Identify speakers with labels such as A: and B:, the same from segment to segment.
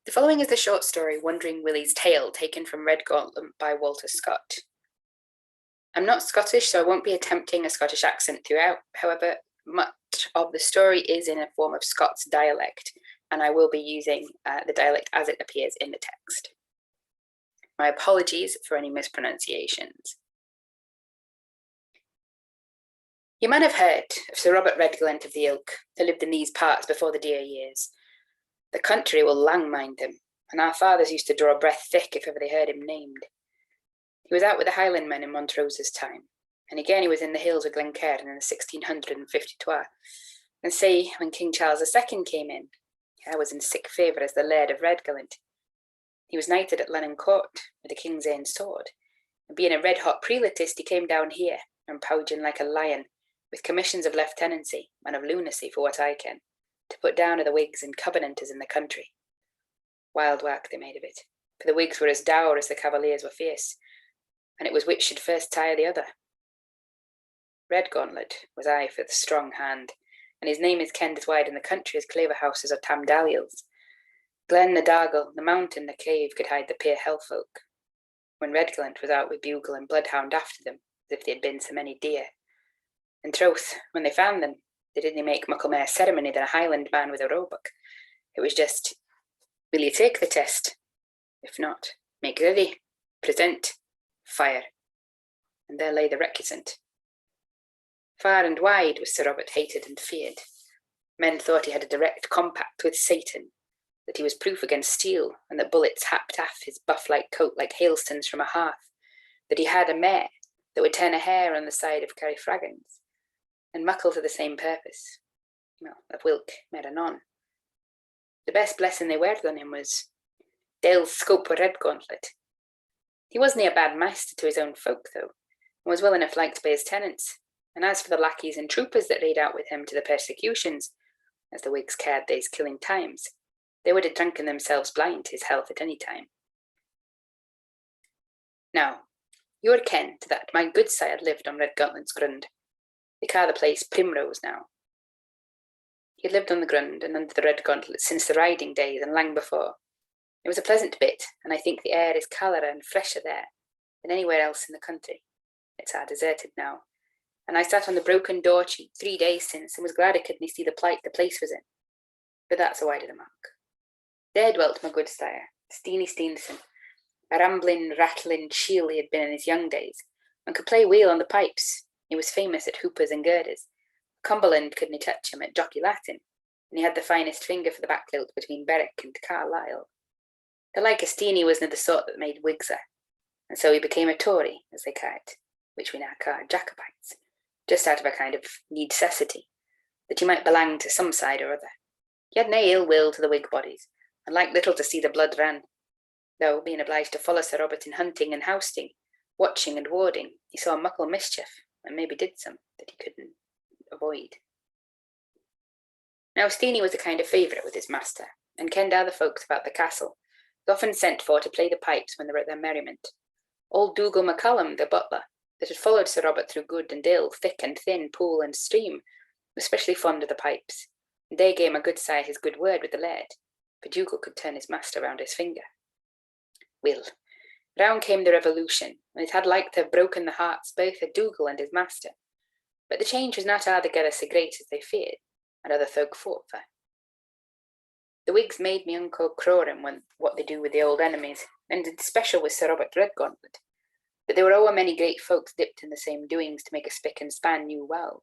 A: The following is the short story Wandering Willie's Tale, taken from Red Gauntlet by Walter Scott. I'm not Scottish, so I won't be attempting a Scottish accent throughout. However, much of the story is in a form of Scots dialect, and I will be using the dialect as it appears in the text. My apologies for any mispronunciations. You might have heard of Sir Robert Redglent of the Ilk, who lived in these parts before the dear years. The country will lang mind him, and our fathers used to draw breath thick if ever they heard him named. He was out with the Highlandmen in Montrose's time, and again he was in the hills of Glencairn in the 1652. And say, when King Charles II came in, I was in sick favour as the Laird of Redglent. He was knighted at Lennon Court with the King's ain sword, and being a red-hot prelatist, he came down here and pouging like a lion, with commissions of lieutenancy and of lunacy for what I ken, to put down to the Whigs and Covenanters in the country. Wild work they made of it, for the Whigs were as dour as the Cavaliers were fierce, and it was which should first tire the other. Redgauntlet was aye for the strong hand, and his name is kenned as wide in the country as Claverhouses or Tam Daliels. Glen na Dargle, the mountain, the cave could hide the peer hell folk. When Redglent was out with bugle and bloodhound after them, as if they had been so many deer. In troth, when they found them, they didn't make muckle mair ceremony than a Highland man with a roebuck. It was just, will you take the test? If not, make ready, present, fire. And there lay the recusant. Far and wide was Sir Robert hated and feared. Men thought he had a direct compact with Satan, that he was proof against steel, and that bullets happed aff his buff-like coat like hailstones from a hearth, that he had a mare that would turn a hair on the side of Carryfraggins, and muckle to the same purpose. Well, of Wilk made anon. The best blessing they word on him was Dale's scope with Redgauntlet. He wasn't a bad master to his own folk, though, and was well enough liked by his tenants. And as for the lackeys and troopers that rade out with him to the persecutions, as the Whigs cared these killing times, they would have drunken themselves blind to his health at any time. Now, you're ken to that my gudesire lived on Redgauntlet's grund. They ca' the place Primrose now. He had lived on the grund and under the Redgauntlet since the riding days and lang before. It was a pleasant bit, and I think the air is colorer and fresher there than anywhere else in the country. It's deserted now, and I sat on the broken door cheek 3 days since and was glad I couldn't see the plight the place was in. But that's a wide of the mark. There dwelt my gudesire, Steenie Steenson, a rambling, rattling shiel he had been in his young days, and could play weel on the pipes. He was famous at hoopers and girders. Cumberland couldn't touch him at jockey Latin, and he had the finest finger for the backlilt between Berwick and Carlisle. The like of Steenie wasna the sort that made Whigser, and so he became a Tory, as they ca' it, which we now call Jacobites, just out of a kind of necessity, that he might belong to some side or other. He had nae ill will to the Whig bodies, and liked little to see the blood ran, though, being obliged to follow Sir Robert in hunting and housting, watching and warding, he saw muckle mischief, and maybe did some that he couldn't avoid. Now Steenie was a kind of favourite with his master, and kenned other folks about the castle, often sent for to play the pipes when they were at their merriment. Old Dougal MacCallum, the butler, that had followed Sir Robert through good and ill, thick and thin, pool and stream, was especially fond of the pipes, and they gave a gudesire his good word with the laird, for Dougal could turn his master round his finger. Well, round came the revolution, and it had like to have broken the hearts both of Dougal and his master, but the change was not altogether so great as they feared, and other folk fought for. The Whigs made me unco crowing when what they do with the old enemies, and in special with Sir Robert Redgauntlet, but there were o'er many great folks dipped in the same doings to make a spick and span new world.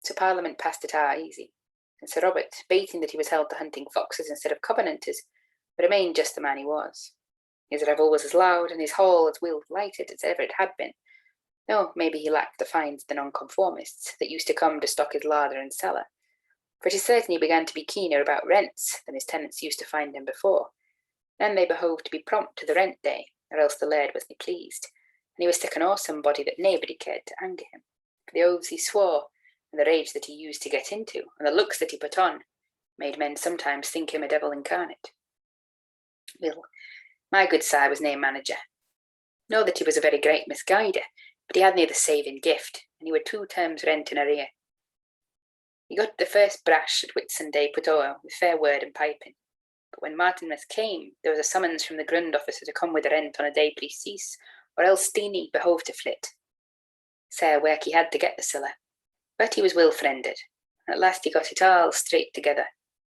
A: So Parliament passed it easy, and Sir Robert, bating that he was held to hunting foxes instead of Covenanters, remained just the man he was. His revel was as loud and his hall as well lighted as ever it had been, though maybe he lacked the fines of the nonconformists that used to come to stock his larder and cellar, for it is certain he began to be keener about rents than his tenants used to find him before. Then they behoved to be prompt to the rent day, or else the laird wasn't pleased, and he was sic an awesome body that nobody cared to anger him, for the oaths he swore, and the rage that he used to get into, and the looks that he put on, made men sometimes think him a devil incarnate. Well, my gudesire was nae manager. No that he was a very great misguider, but he had nae the saving gift, and he were 2 terms rent in arrear. He got the first brash at Whitsunday put o'er with fair word and piping, but when Martinmas came, there was a summons from the Grund officer to come with the rent on a day precease, or else Steenie behoved to flit. Sae work he had to get the siller, but he was well-friended, and at last he got it all straight together.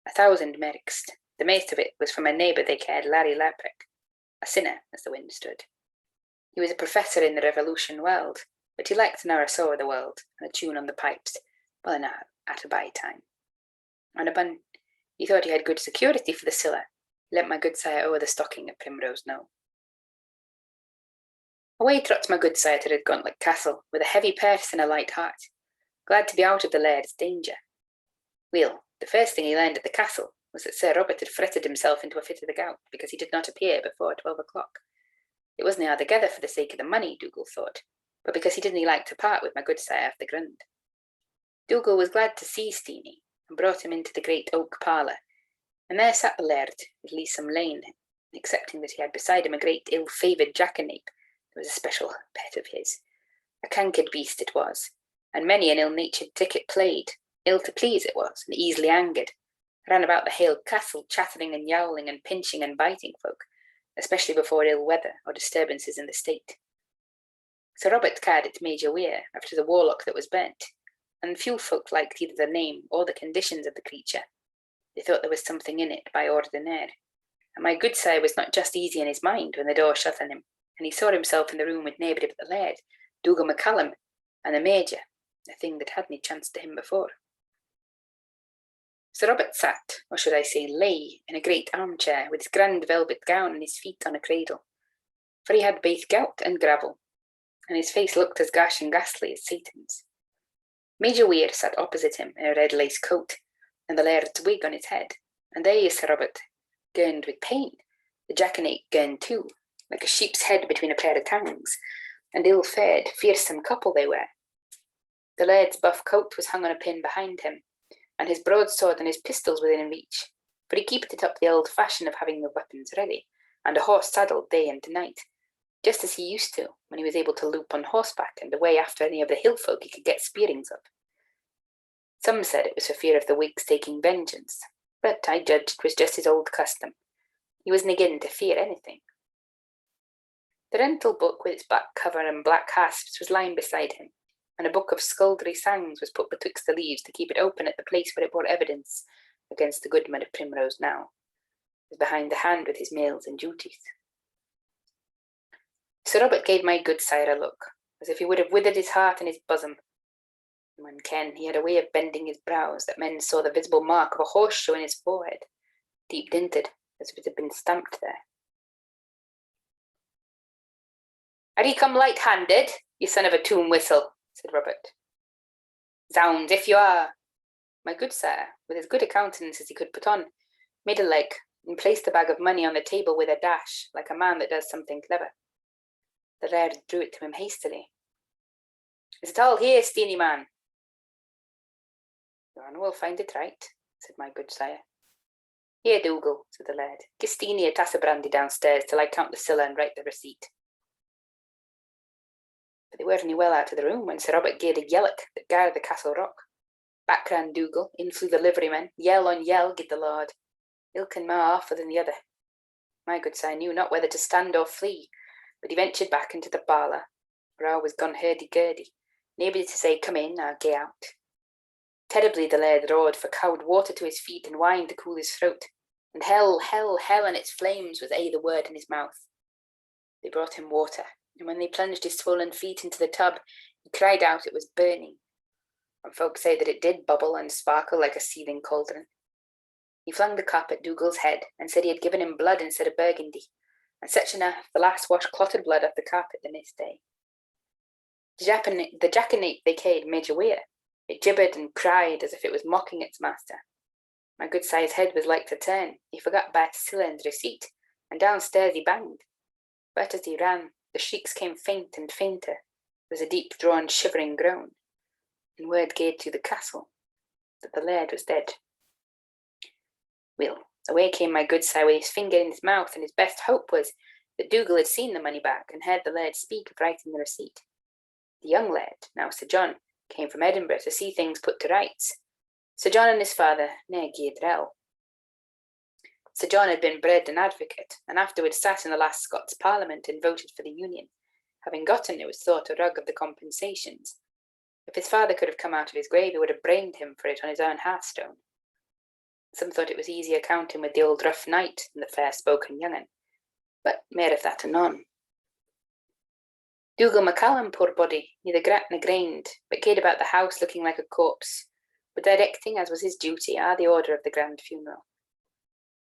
A: 1,000 merks. The maist of it was from a neighbour they called Larry Larpick, a sinner, as the wind stood. He was a professor in the Revolution world, but he liked an hour or so of the world, and a tune on the pipes, well enough at a by time. On a bun, he thought he had good security for the siller. He let my gudesire owe the stocking at Primrose Knowe. Away trots my gudesire to Redgauntlet Castle, with a heavy purse and a light heart, glad to be out of the laird's danger. Well, the first thing he learned at the castle was that Sir Robert had fretted himself into a fit of the gout because he did not appear before 12 o'clock. It wasn't altogether for the sake of the money, Dougal thought, but because he didn't like to part with my gudesire of the Grund. Dougal was glad to see Steenie, and brought him into the great oak parlour, and there sat the laird with Leesom Lane, excepting that he had beside him a great ill-favoured jackanape that was a special pet of his. A cankered beast it was, and many an ill-natured trick it played. Ill to please it was, and easily angered, ran about the hale castle chattering and yowling and pinching and biting folk, especially before ill weather or disturbances in the state. Sir Robert called it Major Weir, after the warlock that was burnt, and few folk liked either the name or the conditions of the creature. They thought there was something in it by ordinaire, and my gudesire was not just easy in his mind when the door shut on him, and he saw himself in the room with neighbour but the laird, Dougal MacCallum, and the Major, a thing that hadn't chanced to him before. Sir Robert sat, or should I say lay, in a great armchair, with his grand velvet gown and his feet on a cradle, for he had baith gout and gravel, and his face looked as gash and ghastly as Satan's. Major Weir sat opposite him in a red lace coat, and the laird's wig on his head, and they, Sir Robert, gurned with pain. The jackanape gurned too, like a sheep's head between a pair of tongues, and ill-fed, fearsome couple they were. The laird's buff coat was hung on a pin behind him, and his broadsword and his pistols within reach, for he keeped it up the old fashion of having the weapons ready, and a horse saddled day and night, just as he used to when he was able to loop on horseback and away after any of the hill folk he could get spearings of. Some said it was for fear of the Whigs taking vengeance, but I judged it was just his old custom. He wasn't again to fear anything. The rental book with its black cover and black hasps was lying beside him, and a book of skulldry sangs was put betwixt the leaves to keep it open at the place where it bore evidence against the goodman of Primrose Knowe, was behind the hand with his mails and duties. Sir Robert gave my gudesire a look, as if he would have withered his heart in his bosom. And when Ken, he had a way of bending his brows that men saw the visible mark of a horseshoe in his forehead, deep dinted, as if it had been stamped there. "Are ye come light-handed, you son of a tomb whistle?" said Robert. "Zounds, if you are." My gudesire, with as good a countenance as he could put on, made a leg and placed the bag of money on the table with a dash, like a man that does something clever. The laird drew it to him hastily. "Is it all here, Steenie man?" "Your honour will find it right," said my gudesire. "Here, Dougal," said the laird, "give Steenie a tass of brandy downstairs till I count the siller and write the receipt." But they weren't well out of the room when Sir Robert gave a yellock that garred the castle rock. Back ran Dougal, in flew the liverymen, yell on yell gid the lord, ilk and more awful than the other. My gudesire knew not whether to stand or flee, but he ventured back into the parlour, where all was gone hurdy-gurdy, nobody to say come in or gae out. Terribly the laird roared for cold water to his feet and wine to cool his throat, and hell, hell, hell and its flames was aye the word in his mouth. They brought him water, and when they plunged his swollen feet into the tub, he cried out it was burning, and folk say that it did bubble and sparkle like a seething cauldron. He flung the cup at Dougal's head and said he had given him blood instead of burgundy, and such enough the last washed clotted blood off the carpet the next day. The jackanape they called Major Weir. It gibbered and cried as if it was mocking its master. My gudesire's head was like to turn. He forgot both siller and receipt, and downstairs he banged. But as he ran, the shrieks came faint and fainter. There was a deep-drawn, shivering groan, and word gaed to the castle that the laird was dead. Well, away came my gudesire with his finger in his mouth, and his best hope was that Dougal had seen the money back and heard the laird speak of writing the receipt. The young laird, now Sir John, came from Edinburgh to see things put to rights. Sir John and his father ne'er gaed rel. Sir John had been bred an advocate, and afterwards sat in the last Scots Parliament and voted for the Union, having gotten, it was thought, a rug of the compensations. If his father could have come out of his grave, he would have brained him for it on his own hearthstone. Some thought it was easier counting with the old rough knight than the fair-spoken young'un, but mair of that anon. Dougal MacCallum, poor body, neither grat nor grained, but gaed about the house looking like a corpse, but directing, as was his duty, the order of the grand funeral.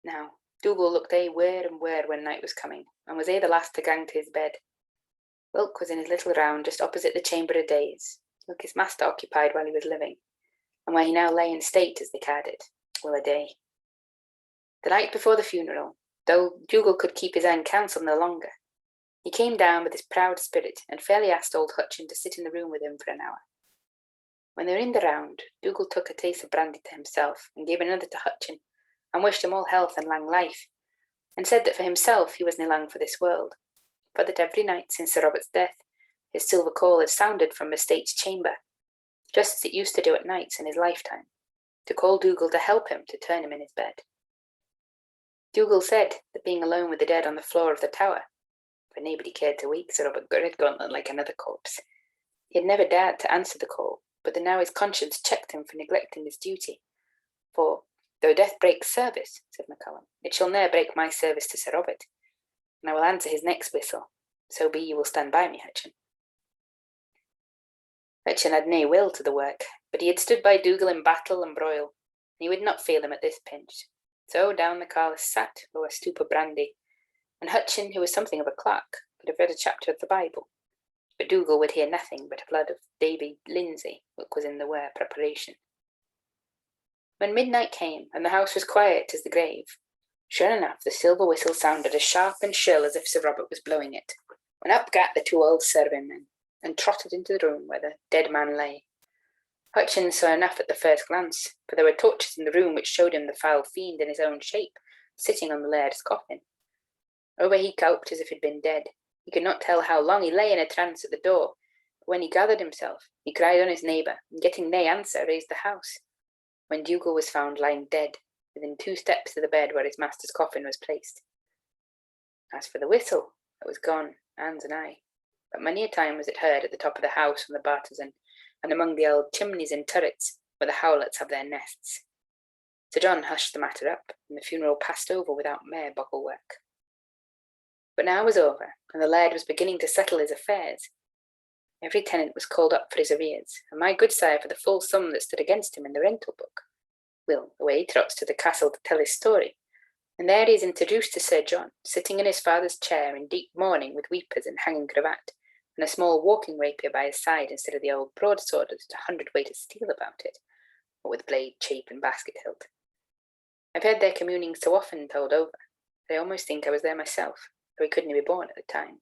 A: Now, Dougal looked aye waur and waur when night was coming, and was aye the last to gang to his bed. Wilk was in his little round just opposite the chamber of days, like his master occupied while he was living, and where he now lay in state, as they ca'd it, well a day. The night before the funeral, though Dougal could keep his own counsel no longer, he came down with his proud spirit and fairly asked old Hutchin to sit in the room with him for an hour. When they were in the round, Dougal took a taste of brandy to himself and gave another to Hutchin, and wished him all health and long life, and said that for himself he was nae long for this world, but that every night since Sir Robert's death his silver call had sounded from the state's chamber, just as it used to do at nights in his lifetime, to call Dougal to help him to turn him in his bed. Dougal said that being alone with the dead on the floor of the tower, for nobody cared to wake Sir Robert Gauntlet like another corpse, he had never dared to answer the call, but that now his conscience checked him for neglecting his duty, for though death breaks service, said MacCallum, it shall ne'er break my service to Sir Robert, and I will answer his next whistle, so be you will stand by me, Hutchin. Hutchin had nae will to the work, but he had stood by Dougal in battle and broil, and he would not fail him at this pinch. So down the Carlist sat o'er a stoup of brandy, and Hutchin, who was something of a clerk, could have read a chapter of the Bible, but Dougal would hear nothing but a blood of Davy Lindsay, which was in the ware preparation. When midnight came, and the house was quiet as the grave, sure enough the silver whistle sounded as sharp and shrill as if Sir Robert was blowing it, when up gat the two old serving-men, and trotted into the room where the dead man lay. Hutchin saw enough at the first glance, for there were torches in the room which showed him the foul fiend in his own shape, sitting on the laird's coffin. Over he coped as if he'd been dead. He could not tell how long he lay in a trance at the door, but when he gathered himself, he cried on his neighbour, and getting nae answer, raised the house, when Dougal was found lying dead, within 2 steps of the bed where his master's coffin was placed. As for the whistle, it was gone, hands and eye, but many a time was it heard at the top of the house on the bartizan, and among the old chimneys and turrets where the howlets have their nests. Sir John hushed the matter up, and the funeral passed over without mere boggle work. But now was over, and the laird was beginning to settle his affairs. Every tenant was called up for his arrears, and my gudesire for the full sum that stood against him in the rental book. Will away trots to the castle to tell his story, and there he is introduced to Sir John, sitting in his father's chair in deep mourning with weepers and hanging cravat, and a small walking rapier by his side instead of the old broadsword with a 100-weight of steel about it, or with blade cheap and basket hilt. I've heard their communings so often told over, that I almost think I was there myself, though he couldn't be born at the time.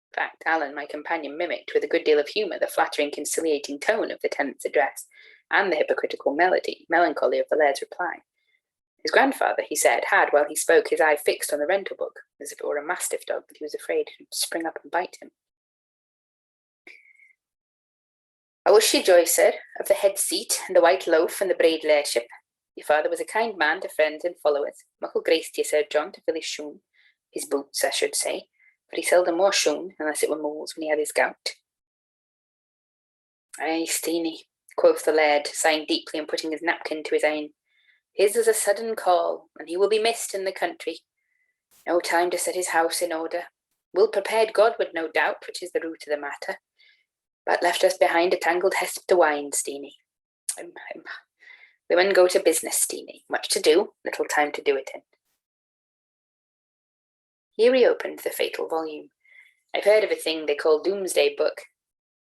A: In fact, Alan, my companion, mimicked with a good deal of humour the flattering, conciliating tone of the tenant's address, and the hypocritical melancholy of the laird's reply. His grandfather, he said, had, while he spoke, his eye fixed on the rental book, as if it were a mastiff dog that he was afraid would spring up and bite him. I wish you joy, sir, of the head seat, and the white loaf, and the braid lairdship. Your father was a kind man to friends and followers, muckle grace to you, Sir John, to fill his shoon, his boots, I should say, for he seldom wore shoon, unless it were moles when he had his gout. Ay, Steenie, quoth the laird, sighing deeply and putting his napkin to his een. His is a sudden call, and he will be missed in the country. No time to set his house in order. Will prepared Godward, no doubt, which is the root of the matter, but left us behind a tangled hesp to wind, Steenie. We mun go to business, Steenie. Much to do, little time to do it in. Here he opened the fatal volume. I've heard of a thing they call Doomsday Book.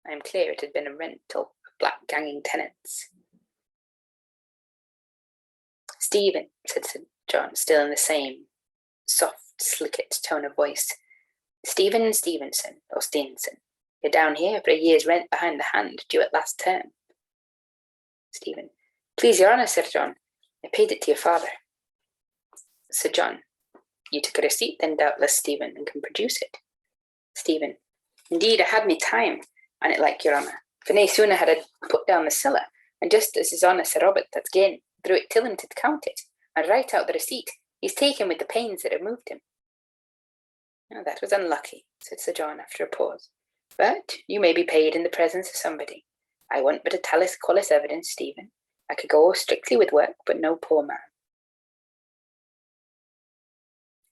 A: I am clear it had been a rental of black ganging tenants. Stephen, said Sir John, still in the same soft, slicket tone of voice. Stephen Stevenson, or Stevenson. You're down here for a year's rent behind the hand, due at last term. Stephen. Please your honour, Sir John, I paid it to your father. Sir John. You took a receipt then, doubtless, Stephen, and can produce it. Stephen. Indeed, I had me time, an it like your honour, for nae sooner had I put down the siller, and just as his honour Sir Robert that's gane, drew it till him to count it, I'd write out the receipt he's taken with the pains that have moved him." "Oh, that was unlucky," said Sir John after a pause. "But you may be paid in the presence of somebody. I want but a talus qualis evidence, Stephen. I could go strictly with work, but no poor man."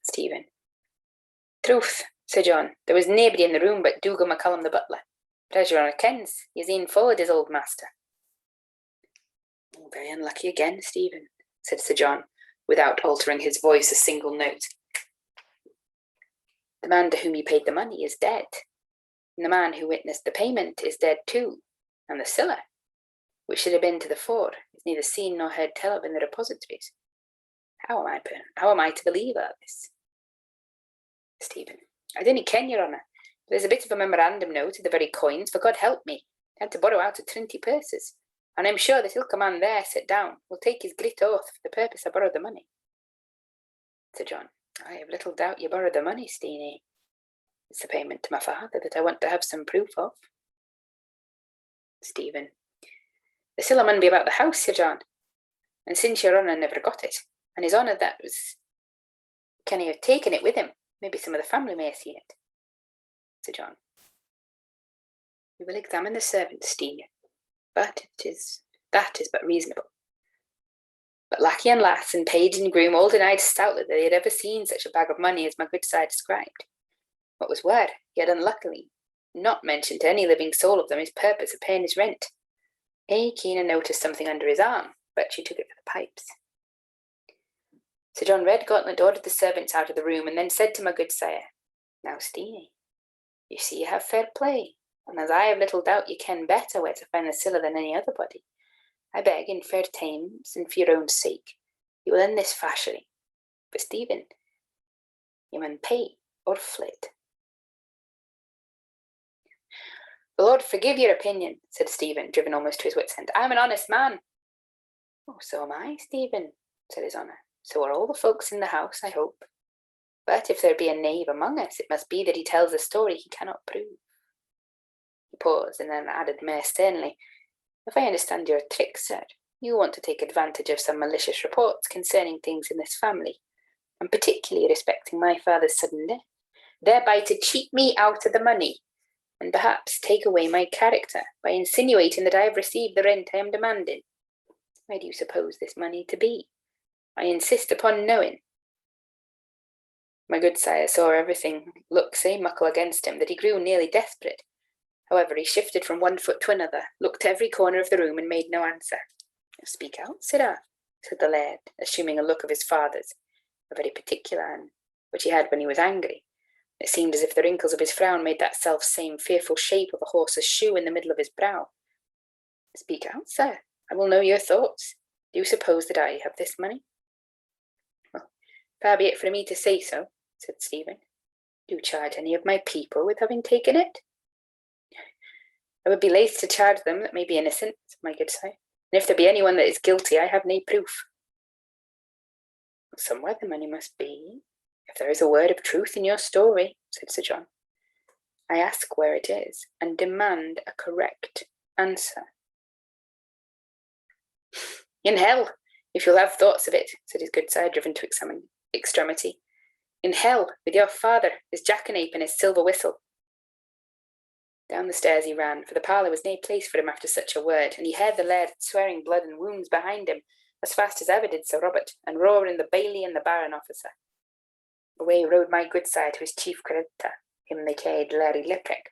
A: Stephen: "Truth, Sir John, there was nobody in the room but Dougal MacCallum the butler. But as your honour kens, he's e'en followed his old master." "Oh, very unlucky again, Stephen," said Sir John, without altering his voice a single note. "The man to whom you paid the money is dead, and the man who witnessed the payment is dead too, and the siller, which should have been to the fore, is neither seen nor heard tell of in the repositories. How am I to believe all this?" Stephen: "I didn't ken, your honour. There's a bit of a memorandum note of the very coins, for God help me, I had to borrow out of Trinity purses, and I'm sure that ilka man there set down will take his grit oath for the purpose I borrowed the money." Sir John: "I have little doubt you borrowed the money, Steenie. It's the payment to my father that I want to have some proof of." Stephen: "The siller mun be about the house, Sir John, and since your honour never got it, and his honour that was, can he have taken it with him? Maybe some of the family may have seen it." Sir John: "We will examine the servants, Steenie, but that is but reasonable." But lackey and lass and page and groom all denied stoutly that they had ever seen such a bag of money as my good sire described. What was word, he had unluckily not mentioned to any living soul of them his purpose of paying his rent. Keena noticed something under his arm, but she took it for the pipes. Sir John Redgauntlet ordered the servants out of the room, and then said to my good sire, "Now, Steenie, you see you have fair play, and as I have little doubt you ken better where to find the siller than any other body, I beg in fair terms and for your own sake, you will end this fashery. But Stephen, you mun pay or flit." "The Lord forgive your opinion," said Stephen, driven almost to his wits' end. "I'm an honest man." "Oh, so am I, Stephen," said his honour. "So are all the folks in the house, I hope. But if there be a knave among us, it must be that he tells a story he cannot prove." He paused, and then added more sternly, "If I understand your trick, sir, you want to take advantage of some malicious reports concerning things in this family, and particularly respecting my father's sudden death, thereby to cheat me out of the money, and perhaps take away my character by insinuating that I have received the rent I am demanding. Where do you suppose this money to be? I insist upon knowing." My good sire saw everything look sae muckle against him that he grew nearly desperate. However, he shifted from one foot to another, looked to every corner of the room, and made no answer. "Speak out, sirrah," said the laird, assuming a look of his father's, a very particular one, which he had when he was angry. It seemed as if the wrinkles of his frown made that self-same fearful shape of a horse's shoe in the middle of his brow. "Speak out, sir. I will know your thoughts. Do you suppose that I have this money?" "Well, far be it from me to say so," said Stephen. "Do you charge any of my people with having taken it?" "I would be loath to charge them that may be innocent," said my good sire. "And if there be anyone that is guilty, I have no proof." "Somewhere the money must be, if there is a word of truth in your story," said Sir John. "I ask where it is, and demand a correct answer." "In hell, if you'll have thoughts of it," said his good sire, driven to extremity. "In hell, with your father, his jackanape and his silver whistle." Down the stairs he ran, for the parlour was no place for him after such a word, and he heard the laird swearing blood and wounds behind him as fast as ever did Sir Robert, and roaring the baillie and the baron officer. Away rode my good sire to his chief creditor, him they called Larry Liprick,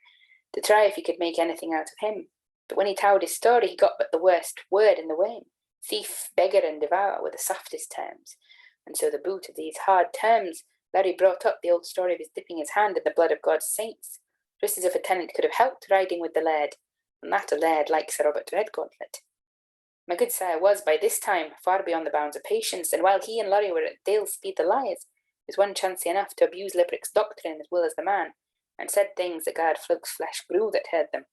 A: to try if he could make anything out of him. But when he told his story, he got but the worst word in the way. Thief, beggar, and devourer were the softest terms, and so the boot of these hard terms Larry brought up the old story of his dipping his hand in the blood of God's saints, just as if a tenant could have helped riding with the laird, and that a laird like Sir Robert Redgauntlet. My good sire was, by this time, far beyond the bounds of patience, and while he and Larry were at Dale's speed the liars, was one chancy enough to abuse Liprick's doctrine as well as the man, and said things that garred folks' flesh grew that heard them.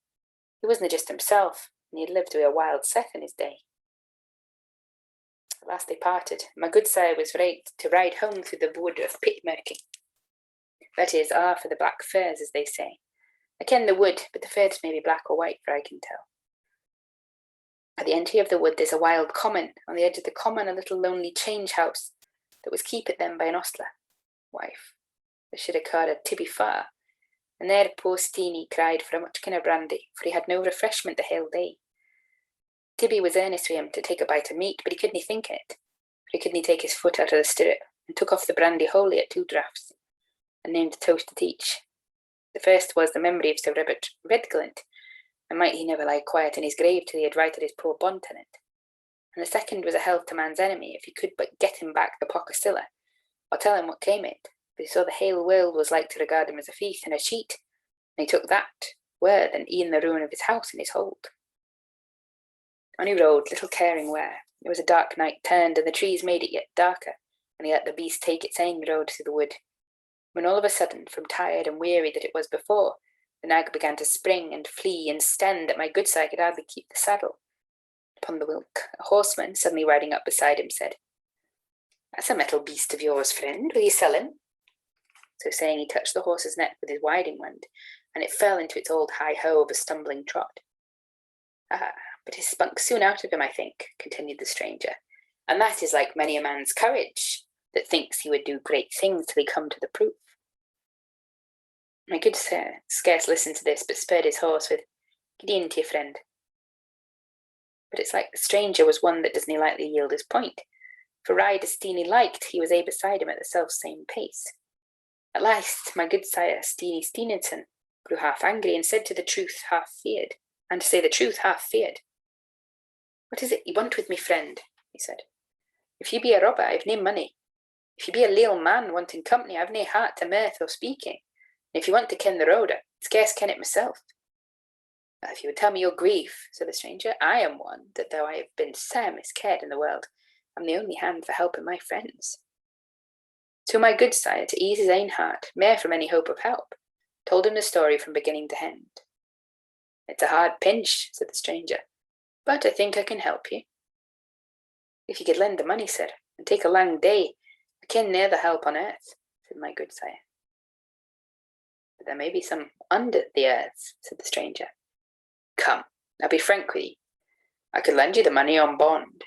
A: He wasna just himself, and he had lived wi' a wild set in his day. At last they parted. My good sire was right to ride home through the wood of Pitmurking. That is, for the black firs, as they say. I ken the wood, but the firs may be black or white, for I can tell. At the entry of the wood there's a wild common. On the edge of the common a little lonely change house. that was keepit them by an ostler, wife, that should have caught a tibby far, and there poor Steenie cried for a muchkin of brandy, for he had no refreshment the whole day. Tibby was earnest with him to take a bite of meat, but he couldn't think it, for he couldn't take his foot out of the stirrup, and took off the brandy wholly at 2 draughts, and named a toast at each. The first was the memory of Sir Robert Redglint, and might he never lie quiet in his grave till he had righted his poor bond tenant. And the second was a health to man's enemy, if he could but get him back the pock-o'-siller, or tell him what came it, but he saw the hale world was like to regard him as a thief and a cheat, and he took that word and e'en the ruin of his house in his hold. On he rode, little caring where. It was a dark night turned, and the trees made it yet darker, and he let the beast take its ain road through the wood, when all of a sudden, from tired and weary that it was before, the nag began to spring and flee and stand that my gudesire could hardly keep the saddle. Upon the whilk, a horseman, suddenly riding up beside him, said, "That's a metal beast of yours, friend. Will you sell him?" So saying, he touched the horse's neck with his riding wand, and it fell into its old high-ho of a stumbling trot. "Ah, but his spunk's soon out of him, I think," continued the stranger, "and that is like many a man's courage, that thinks he would do great things till he come to the proof." My good sir scarce listened to this, but spurred his horse with, "Get in to your friend." But it's like the stranger was one that doesn't lightly yield his point, for ride as Steenie liked, he was beside him at the self-same pace. At last, my gudesire, Steenie Steenenson, grew half angry, and said to the truth half feared, and to say the truth half feared. "What is it you want with me, friend?" he said. "If you be a robber, I've nae money. If you be a leal man wanting company, I've nae heart to mirth or speaking. And if you want to ken the road, I scarce ken it myself." "Well, if you would tell me your grief," said the stranger, "I am one that, though I have been sair miscared in the world, am the only hand for helping my friends." So my gudesire, to ease his ain heart, mair from any hope of help, told him the story from beginning to end. "It's a hard pinch," said the stranger, "but I think I can help you." "If you could lend the money, sir, and take a lang day, I ken nae other help on earth," said my gudesire. "But there may be some under the earth," said the stranger. "Come, I'll be frank with you. I could lend you the money on bond,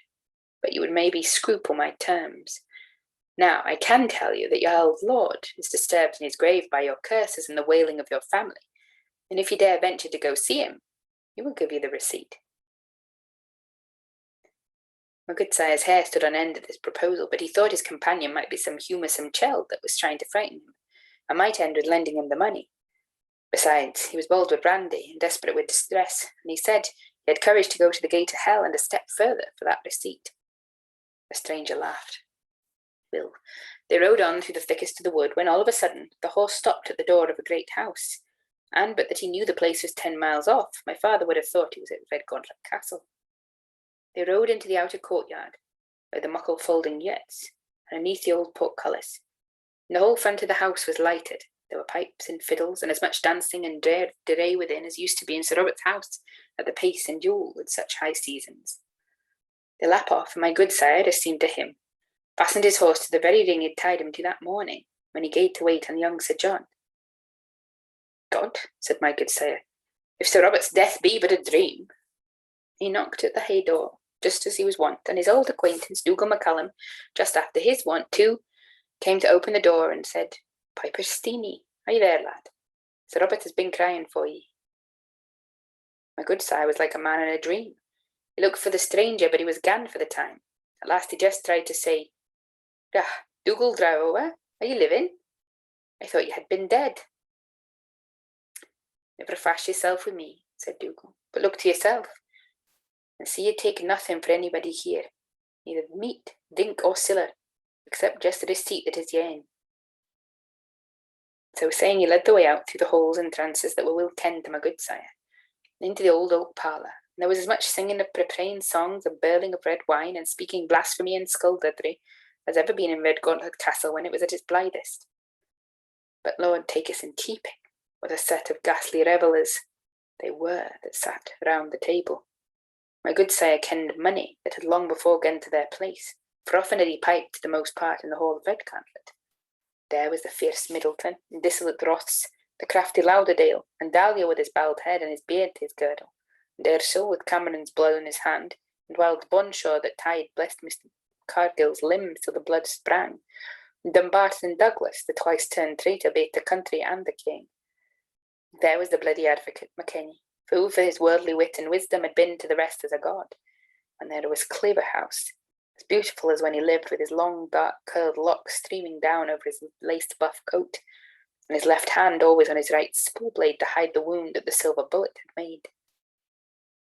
A: but you would maybe scruple my terms. Now, I can tell you that your old lord is disturbed in his grave by your curses and the wailing of your family, and if you dare venture to go see him, he will give you the receipt." My gudesire's hair stood on end at this proposal, but he thought his companion might be some humoursome child that was trying to frighten him, and might end with lending him the money. Besides, he was bold with brandy and desperate with distress, and he said he had courage to go to the gate of hell and a step further for that receipt. The stranger laughed. Well, they rode on through the thickest of the wood, when all of a sudden the horse stopped at the door of a great house, and but that he knew the place was 10 miles off, my father would have thought he was at Redgauntlet Castle. They rode into the outer courtyard, where the muckle folding yurts, and underneath the old portcullis, and the whole front of the house was lighted. There were pipes and fiddles, and as much dancing and derray within as used to be in Sir Robert's house at the Pace and Jewel with such high seasons. They lap off, and my gudesire, as seemed to him, fastened his horse to the very ring he'd tied him to that morning, when he gaed to wait on young Sir John. "God," said my gudesire, "if Sir Robert's death be but a dream." He knocked at the hay door, just as he was wont, and his old acquaintance, Dougal MacCallum, just after his wont too, came to open the door and said, "Piper Steenie, are you there, lad? Sir Robert has been crying for ye." My gudesire was like a man in a dream. He looked for the stranger, but he was gone for the time. At last he just tried to say, "Ah, Dougal Drower, are you living? I thought you had been dead." "Never fash yourself with me," said Dougal, "but look to yourself, and see you take nothing for anybody here, neither meat, drink, or siller, except just the receipt that is yourn." So saying, he led the way out through the holes and trances that were well kenned to my gudesire, and into the old oak parlour. And there was as much singing of profane songs and birling of red wine and speaking blasphemy and skullduggery as ever been in Redgauntlet Castle when it was at its blithest. But Lord take us in keeping, what a set of ghastly revellers they were that sat round the table. My gudesire kenned money that had long before gone to their place, for often had he piped the most part in the hall of Redgauntlet. There was the fierce Middleton, and dissolute Roths, the crafty Lauderdale, and Dahlia with his bald head and his beard to his girdle, and Earshall with Cameron's blood in his hand, and wild Bonshaw that tied blessed Mr. Cargill's limbs till the blood sprang, and Dumbarton Douglas, the twice-turned traitor, bait the country and the king. There was the bloody advocate Mackenney, who for his worldly wit and wisdom had been to the rest as a god. And there was Claverhouse, as beautiful as when he lived, with his long, dark, curled locks streaming down over his laced buff coat, and his left hand always on his right spool blade to hide the wound that the silver bullet had made.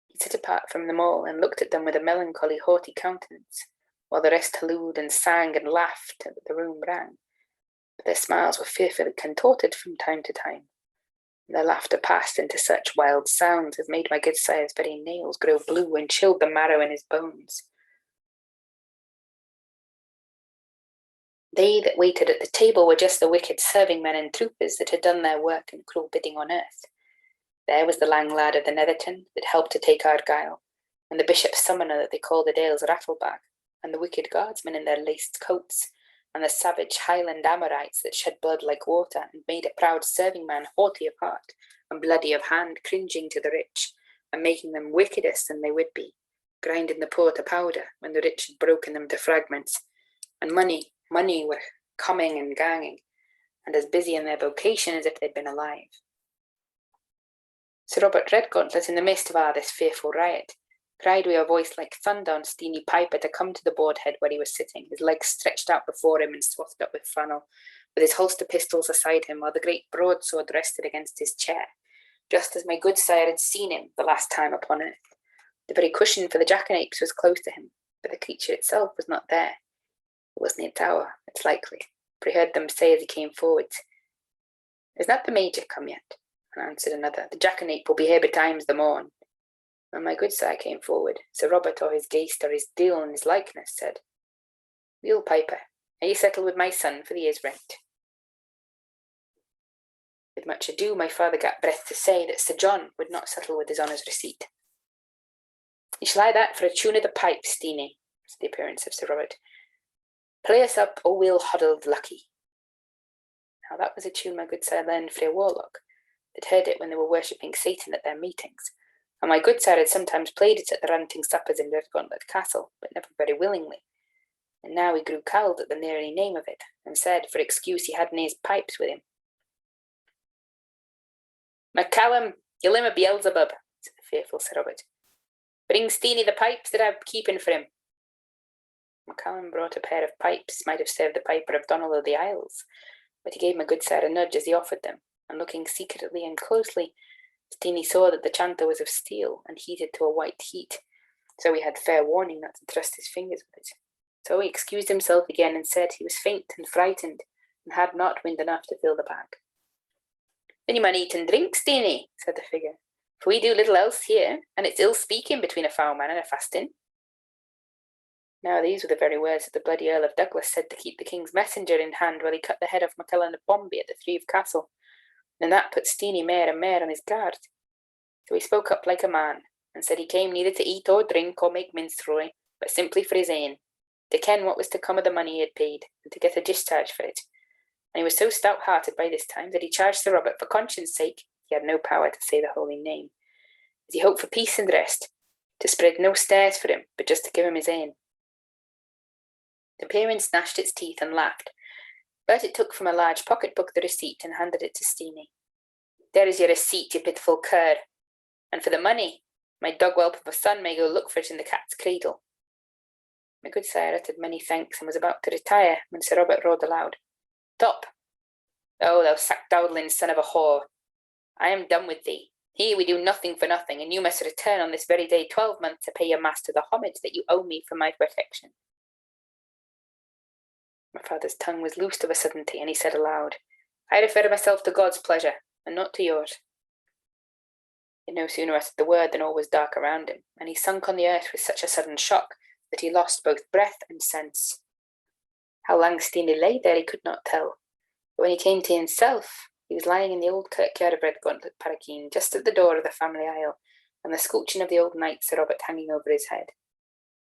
A: He sat apart from them all and looked at them with a melancholy, haughty countenance, while the rest hallooed and sang and laughed that the room rang. But their smiles were fearfully contorted from time to time, and their laughter passed into such wild sounds as made my Goodsire's very nails grow blue and chilled the marrow in his bones. They that waited at the table were just the wicked serving men and troopers that had done their work and cruel bidding on earth. There was the lang lad of the Netherton that helped to take Argyle, and the bishop's summoner that they called the Dale's Rattlebag, and the wicked guardsmen in their laced coats, and the savage Highland Amorites that shed blood like water and made a proud serving man haughty of heart and bloody of hand, cringing to the rich, and making them wickedest than they would be, grinding the poor to powder when the rich had broken them to fragments, and money were coming and ganging, and as busy in their vocation as if they'd been alive. Sir Robert Redgauntlet, in the midst of all this fearful riot, cried with a voice like thunder on Steenie Piper to come to the board head where he was sitting, his legs stretched out before him and swathed up with flannel, with his holster pistols aside him, while the great broadsword rested against his chair, just as my Goodsire had seen him the last time upon earth. The very cushion for the jackanapes was close to him, but the creature itself was not there. It was in its hour, it's likely, for he heard them say as he came forward, "Is not the Major come yet?" And answered another, "The jackanape will be here betimes the morn." When my Goodsire came forward, Sir Robert, or his ghaist, or his deal and his likeness, said, "Weel, Piper, are ye settled with my son for the year's rent?" With much ado, my father got breath to say that Sir John would not settle with his honour's receipt. "You shall hae that for a tune of the pipe, Steenie," said the appearance of Sir Robert. "Play us up, O Will Huddled Lucky." Now that was a tune my Goodsire learned frae a warlock that heard it when they were worshipping Satan at their meetings, and my Goodsire had sometimes played it at the ranting suppers in Redgauntlet Castle, but never very willingly. And now he grew cowled at the neary name of it, and said, for excuse, he hadna his pipes with him. "MacCallum, ye limb of Beelzebub," said the fearful Sir Robert. "Bring Steenie the pipes that I'm keeping for him." MacCallum brought a pair of pipes, might have served the piper of Donnell of the Isles, but he gave my Goodsire a nudge as he offered them, and looking secretly and closely, Steenie saw that the chanter was of steel and heated to a white heat, so he had fair warning not to thrust his fingers with it. So he excused himself again and said he was faint and frightened, and had not wind enough to fill the bag. "Then you mun eat and drink, Steenie," said the figure, "for we do little else here, and it's ill speaking between a foul man and a fasting." Now these were the very words that the bloody Earl of Douglas said to keep the king's messenger in hand while he cut the head off MacCallum of Bombay at the Threave Castle, and that put Steenie mair and mair on his guard. So he spoke up like a man, and said he came neither to eat or drink or make minstrelsy, but simply for his ain, to ken what was to come of the money he had paid, and to get a discharge for it. And he was so stout-hearted by this time that he charged Sir Robert, for conscience' sake, he had no power to say the holy name, as he hoped for peace and rest, to spread no stairs for him, but just to give him his ain. The peerwin gnashed its teeth and laughed, but it took from a large pocket-book the receipt and handed it to Steenie. "There is your receipt, you pitiful cur, and for the money, my dog-whelp of a son may go look for it in the cat's cradle." My Goodsire uttered many thanks and was about to retire when Sir Robert roared aloud, "Stop! Oh, thou sack-dowdling son of a whore! I am done with thee. Here we do nothing for nothing, and you must return on this very day 12 months to pay your master the homage that you owe me for my protection." My father's tongue was loosed of a suddenty, and he said aloud, "I refer myself to God's pleasure, and not to yours." He no sooner uttered the word than all was dark around him, and he sunk on the earth with such a sudden shock that he lost both breath and sense. How long Steenie lay there he could not tell, but when he came to himself, he was lying in the old kirkyard of Redgauntlet Parakeet, just at the door of the family aisle, and the sculching of the old knight Sir Robert hanging over his head.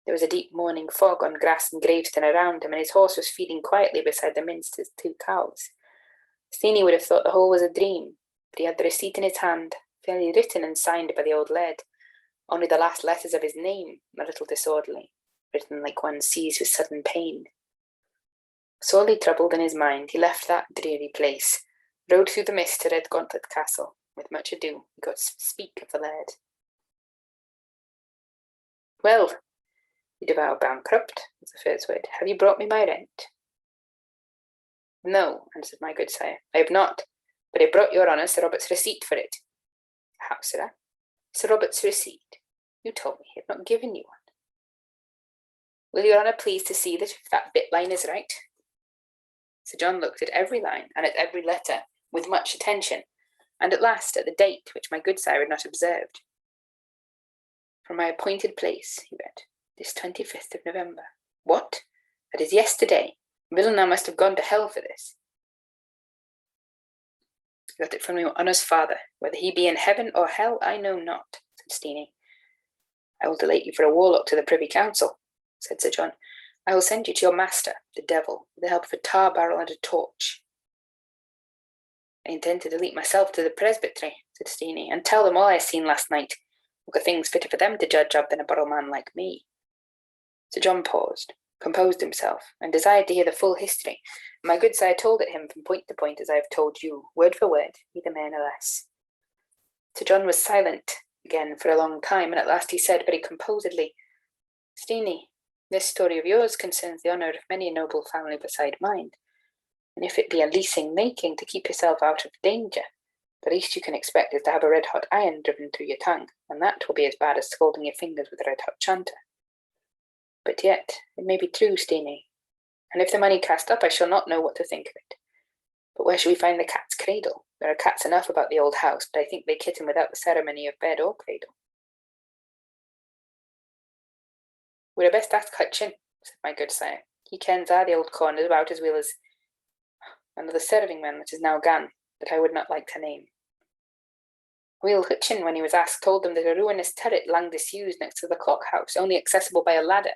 A: There was a deep morning fog on grass and gravestone around him, and his horse was feeding quietly beside the minster's 2 cows. Steenie would have thought the whole was a dream, but he had the receipt in his hand, fairly written and signed by the old laird, only the last letters of his name a little disorderly, written like one seized with sudden pain. Sorely troubled in his mind, he left that dreary place, rode through the mist to Redgauntlet Castle. With much ado, he got to speak of the laird. "Well, you devout bankrupt," was the first word, "have you brought me my rent?" "No," answered my good sire, "I have not, but I brought your honour Sir Robert's receipt for it." "How, sirrah? Sir Robert's receipt? You told me he had not given you one." "Will your honour please to see that if that bit line is right?" Sir John looked at every line and at every letter with much attention, and at last at the date, which my good sire had not observed. "From my appointed place," he read, "this 25th of November. What? That is yesterday. Villeneuve must have gone to hell for this." "I got it from your honour's father. Whether he be in heaven or hell, I know not," said Steenie. "I will delate you for a warlock to the Privy Council," said Sir John. "I will send you to your master, the devil, with the help of a tar barrel and a torch." "I intend to delete myself to the presbytery," said Steenie, "and tell them all I seen last night. Look, a thing's fitter for them to judge of than a borough man like me." Sir John paused, composed himself, and desired to hear the full history. My good sire told it him from point to point as I have told you, word for word, neither more nor less. Sir John was silent again for a long time, and at last he said very composedly, "Steenie, this story of yours concerns the honour of many a noble family beside mine, and if it be a leasing making to keep yourself out of danger, the least you can expect is to have a red-hot iron driven through your tongue, and that will be as bad as scalding your fingers with a red-hot chanter. But yet, it may be true, Steenie, and if the money cast up, I shall not know what to think of it. But where shall we find the cat's cradle? There are cats enough about the old house, but I think they kitten without the ceremony of bed or cradle." "We'd best ask Hutchin," said my good sire. "He kens a' the old corners about as well as another serving man that is now gone, that I would not like to name." Will Hutchin, when he was asked, told them that a ruinous turret long disused next to the clock house, only accessible by a ladder,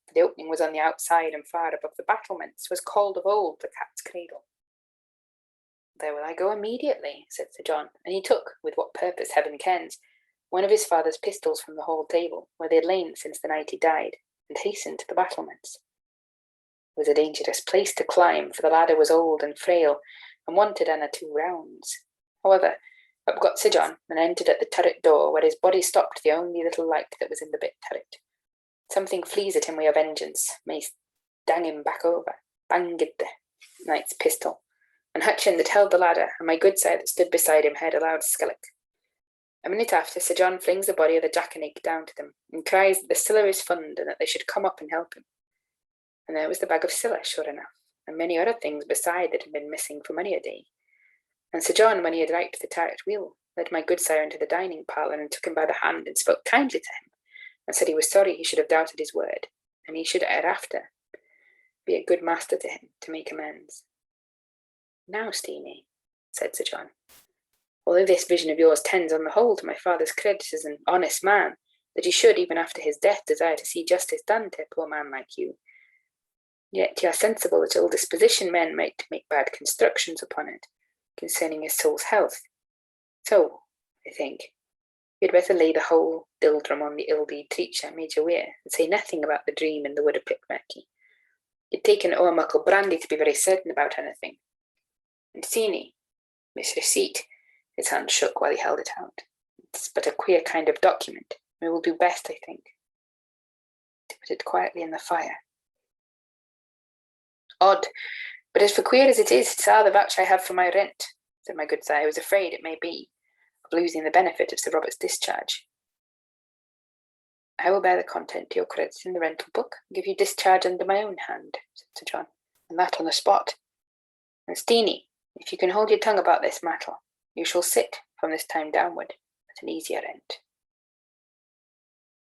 A: for the opening was on the outside and far above the battlements, was called of old the cat's cradle. "There will I go immediately," said Sir John, and he took, with what purpose heaven kens, one of his father's pistols from the hall table, where they had lain since the night he died, and hastened to the battlements. It was a dangerous place to climb, for the ladder was old and frail, and wanted an 2 rounds. However, up got Sir John, and entered at the turret door, where his body stopped the only little light that was in the bit turret. Something flees at him wi' a vengeance, may dang him back over, banged the knight's pistol, and Hutchin that held the ladder, and my good sire that stood beside him, heard a loud skellock. A minute after, Sir John flings the body of the jackanape down to them, and cries that the siller is fund, and that they should come up and help him. And there was the bag of siller, sure enough, and many other things beside that had been missing for many a day. And Sir John, when he had wiped the turret wheel, led my good sire into the dining parlour, and took him by the hand, and spoke kindly to him, and said he was sorry he should have doubted his word, and he should hereafter be a good master to him, to make amends. "Now, Steenie," said Sir John, "although this vision of yours tends on the whole to my father's credit as an honest man, that you should, even after his death, desire to see justice done to a poor man like you, yet you are sensible that ill disposition men might make bad constructions upon it, concerning his soul's health. So, I think, you had better lay the whole dildrum on the ill-deed treacher, Major Weir, and say nothing about the dream in the wood of Pickmerky. You'd taken o'er muckle brandy to be very certain about anything. And Steenie, this receipt," his hand shook while he held it out, "it's but a queer kind of document. We will do best, I think, to put it quietly in the fire." "Odd, but as for queer as it is, it's a' the vouch I have for my rent," said my good sire, who was afraid, it may be, of losing the benefit of Sir Robert's discharge. "I will bear the content to your credit in the rental book, and give you discharge under my own hand," said Sir John, "and that on the spot. And Steenie, if you can hold your tongue about this matter, you shall sit, from this time downward, at an easier rent."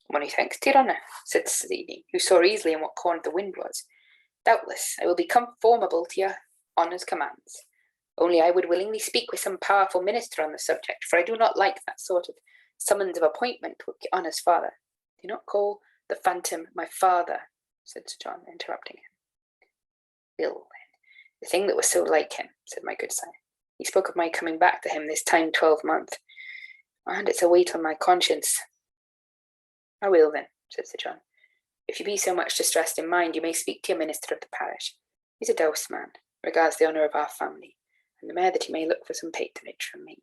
A: "Many thanks to your honour," said Steenie, who saw easily in what corner the wind was. "Doubtless I will be conformable to your honour's commands. Only I would willingly speak with some powerful minister on the subject, for I do not like that sort of summons of appointment with your honour's father. Do not call the phantom my father," said Sir John, interrupting him. "Ill, then, the thing that was so like him," said my good sire. "He spoke of my coming back to him this time 12-month, and it's a weight on my conscience." "I will, then," said Sir John. If you be so much distressed in mind, you may speak to your minister of the parish. He's a douce man, regards the honour of our family, and the mayor that he may look for some patronage from me.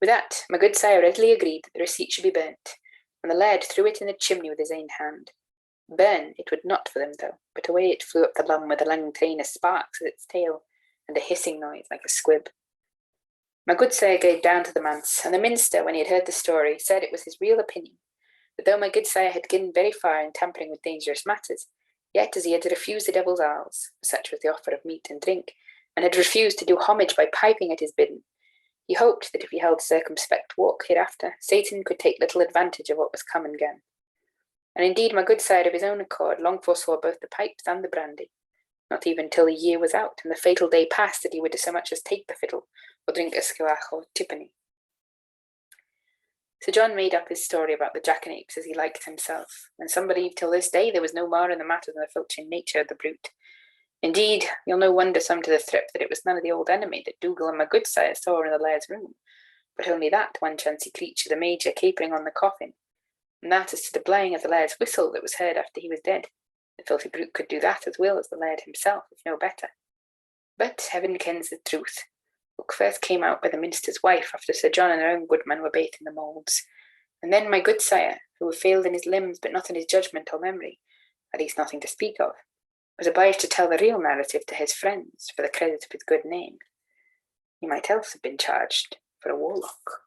A: With that, my good sire readily agreed that the receipt should be burnt, and the laird threw it in the chimney with his own hand. Burn it would not for them, though, but away it flew up the lum with a long train of sparks at its tail, and a hissing noise like a squib. My good sire gave down to the manse, and the minister, when he had heard the story, said it was his real opinion, that though my good sire had gone very far in tampering with dangerous matters, yet as he had refused the devil's alms, such was the offer of meat and drink, and had refused to do homage by piping at his bidding, he hoped that if he held circumspect walk hereafter, Satan could take little advantage of what was come and gone. And indeed my good sire of his own accord long foresaw both the pipes and the brandy, not even till the year was out, and the fatal day passed, that he would so much as take the fiddle, or drink ysgolach or tippenny. Sir John made up his story about the jackanapes as he liked himself, and some believe till this day there was no more in the matter than the filching nature of the brute. Indeed, you'll no wonder some to the thrip that it was none of the old enemy that Dougal and my good sire saw in the laird's room, but only that one chancy creature, the major, capering on the coffin, and that as to the blowing of the laird's whistle that was heard after he was dead. The filthy brute could do that as well as the laird himself, if no better. But heaven kens the truth. Look first came out by the minister's wife after Sir John and her own goodman were bathed in the moulds, and then my good sire, who had failed in his limbs but not in his judgment or memory, at least nothing to speak of, was obliged to tell the real narrative to his friends for the credit of his good name. He might else have been charged for a warlock.